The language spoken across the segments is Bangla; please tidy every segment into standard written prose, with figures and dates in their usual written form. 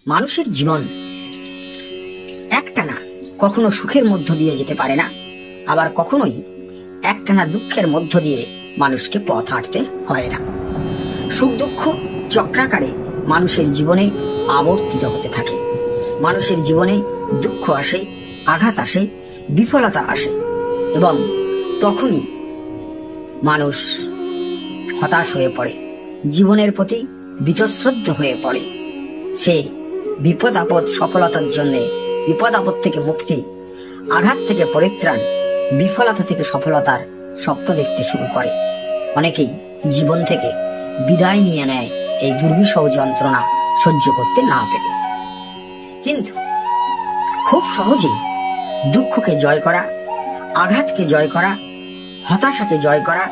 মানুষের জীবন একটানা কখনো সুখের মধ্য দিয়ে যেতে পারে না, আবার কখনোই একটানা দুঃখের মধ্য দিয়ে মানুষকে পথ হাঁটতে হয় না। সুখ দুঃখ চক্রাকারে মানুষের জীবনে আবর্তিত হতে থাকে। মানুষের জীবনে দুঃখ আসে, আঘাত আসে, বিফলতা আসে, এবং তখনই মানুষ হতাশ হয়ে পড়ে, জীবনের প্রতি বীতশ্রদ্ধ হয়ে পড়ে। সে বিপদ আপদ সফলতার জন্য, বিপদ আপদ থেকে মুক্তি, আঘাত থেকে পরিত্রাণ, বিফলতা থেকে সফলতার স্বপ্ন দেখতে শুরু করে। অনেকেই জীবন থেকে বিদায় নিয়ে নেয় এই দুর্বিষহ যন্ত্রণা সহ্য করতে না পেরে। কিন্তু খুব সহজেই দুঃখকে জয় করা, আঘাতকে জয় করা, হতাশাকে জয় করা,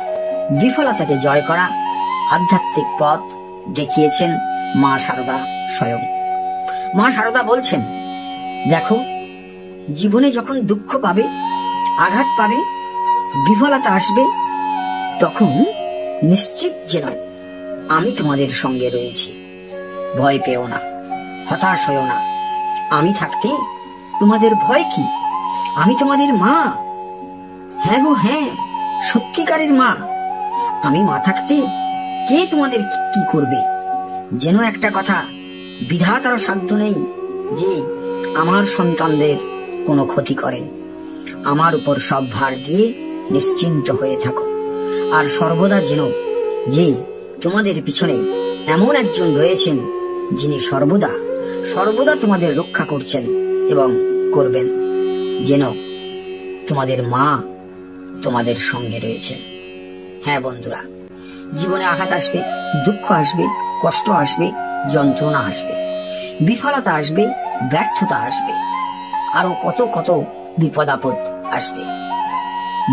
বিফলতাকে জয় করা আধ্যাত্মিক পথ দেখিয়েছেন মা শারদা স্বয়ং। মা শারদা বলছেন, দেখো, জীবনে যখন দুঃখ পাবে, আঘাত পাবে, বিফলতা আসবে, তখন নিশ্চিত যেন আমি তোমাদের সঙ্গে রয়েছি। ভয় পেও না, হতাশ হয়েও না। আমি থাকতে তোমাদের ভয় কি? আমি তোমাদের মা। হ্যাঁ গো হ্যাঁ, সত্যিকারের মা। আমি মা থাকতে কে তোমাদের কি করবে? যেন একটা কথা, বিধাতারও সাধ্য নেই যে আমার সন্তানদের কোনো ক্ষতি করেন। আমার উপর সব ভার দিয়ে নিশ্চিন্ত হয়ে থাকো। আর সর্বদা যেন যে তোমাদের পিছনে এমন একজন রয়েছেন যিনি সর্বদা সর্বদা তোমাদের রক্ষা করছেন এবং করবেন, যেন তোমাদের মা তোমাদের সঙ্গে রয়েছেন। হ্যাঁ বন্ধুরা, জীবনে আঘাত আসবে, দুঃখ আসবে, কষ্ট আসবে, যন্ত্রণা আসবে, বিফলতা আসবে, ব্যর্থতা আসবে, আরো কত কত বিপদ আপদ আসবে।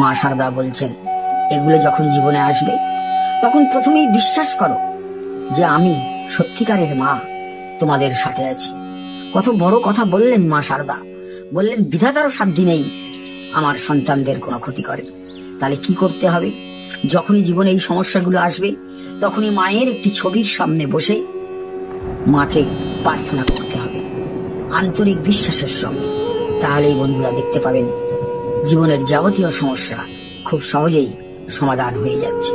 মা শারদা বলছেন, এগুলো যখন জীবনে আসবে তখন প্রথমেই বিশ্বাস করো যে আমি সত্যিকারের মা, তোমাদের সাথে আছি। কত বড় কথা বললেন মা শারদা। বললেন বিধাতারও সাধ্য নেই আমার সন্তানদের কোনো ক্ষতি করে। তাহলে কি করতে হবে? যখনই জীবনে এই সমস্যাগুলো আসবে তখনই মায়ের একটি ছবির সামনে বসে মাকে প্রার্থনা করতে হবে আন্তরিক বিশ্বাসের সঙ্গে। তাহলেই বন্ধুরা দেখতে পাবেন জীবনের যাবতীয় সমস্যা খুব সহজেই সমাধান হয়ে যাচ্ছে।